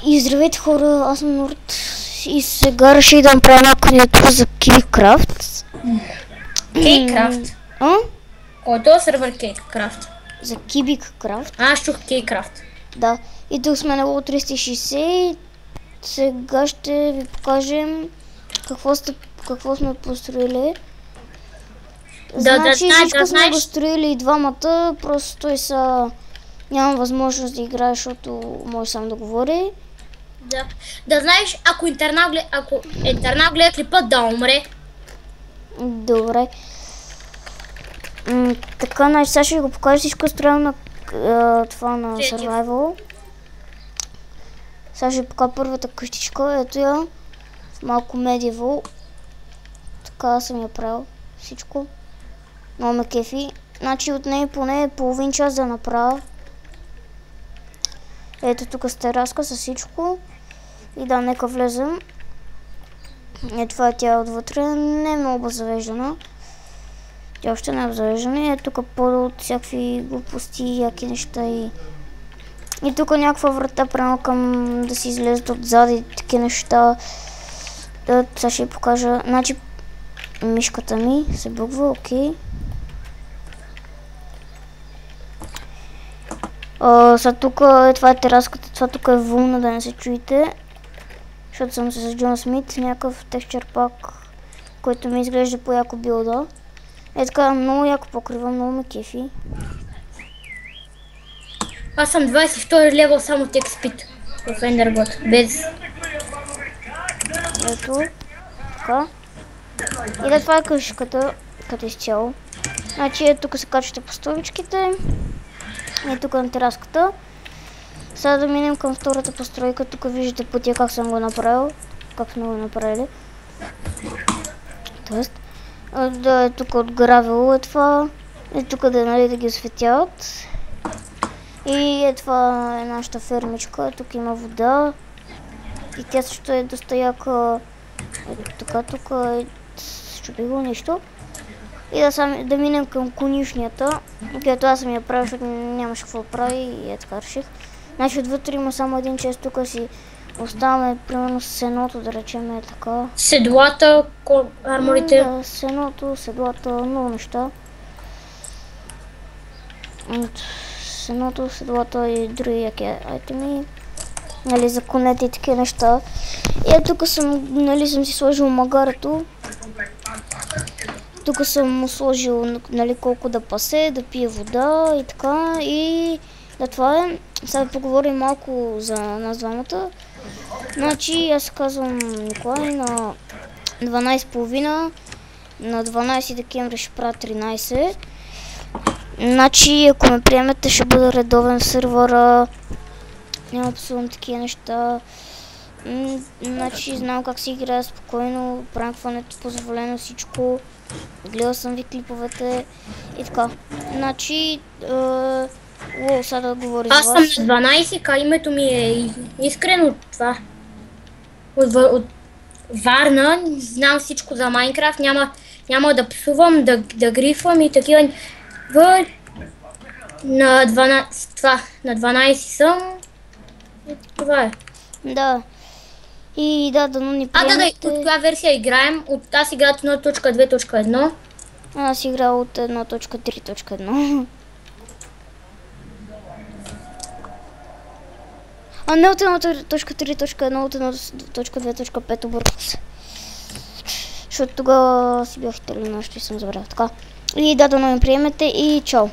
И здравейте хора, аз съм Норд и сега реших да направя една кандидатура за KiwiCraft. Кейкрафт? Който е сервер Кейкрафт? За KiwiCraft. Аз чух Кейкрафт. Да, и тук сме на Level 360. Сега ще ви покажем какво сме построили. Значи всичко сме го строили и двамата, просто той няма възможност да играе, защото може сам да говори. Да знаеш, ако интернал гледа клипа, да умре. Добре. Така, значи сега ще ви го покажа всичко строено на това на Survival. Сега ще ви покажа първата къщичка, ето я. Малко Medieval. Така съм я правил всичко. Много ме кефи. Значи от нея поне половин час да направя. Ето тук с тераска, с всичко. И да, нека влезем. Ето това е тя отвътре. Не е много завеждана. Тя още не е завеждана. Ето тук пода от всякакви глупости, яки неща и тук някаква врата прямо към да си излезат отзад и такива неща. Сега ще ви покажа. Значи мишката ми се бъгва, окей. Сега тук това е тераската, това тук е вълна, да не се чуете. Защото съм с Джон Смит, някакъв текстчър пак, който ми изглежда по яко билда. Е така, много яко покрива, много ме кефи. Аз съм 22 левел само текспит в Enderbot, без... Ето, така. И да, това е къщичката, като изцяло. Значи тук се качвате по столбичките. И тук на тераската. Сега да минем към втората постройка. Тук виждате пътя как съм го направил. Как сме го направили. Тоест, да е тук от гравело е това. И тук да ги осветяват. И е това е нашата фермичка. Тук има вода. И тя също е доста яка. Ето така, тук е щупило нещо. И да минем към конюшнята, където аз съм я правил, защото нямаше какво прави и е така реших. Значи отвътре има само един чест, тук си оставаме примерно с сеното, да речем е така. Седлата, арморите. Да, сеното, седлата, много неща. Сеното, седлата и други яки айтеми. Нали, за конете и такива неща. И тук съм си сложил магарето. Тук съм му сложил, нали, колко да пасе, да пие вода и така. И да, това е. Сега да поговорим малко за нас двамата. Значи аз казвам Николай, на 12:30, на 12 декември ще правя 13. Значи ако ме приемете, ще бъда редовен в сервера. Няма псувам такива неща. Значи знам как се играе спокойно, пранкването позволено, всичко. Гледал съм ви клиповете и така. Значи, сега да говори аз за вас. Аз съм на 12, името ми е Искрен от това. От Варна, знам всичко за Майнкрафт, няма да псувам, да грифвам и такива. На 12 съм. Това е. Да. И да ни приемете. От коя версия играем? Аз играя от 1.2.1. Аз играя от 1.3.1. А не от 1.3.1, от 1.2.5 обърках се. Защото тогава си бях италианаш и съм забравил. Така. И да ни приемете и чао.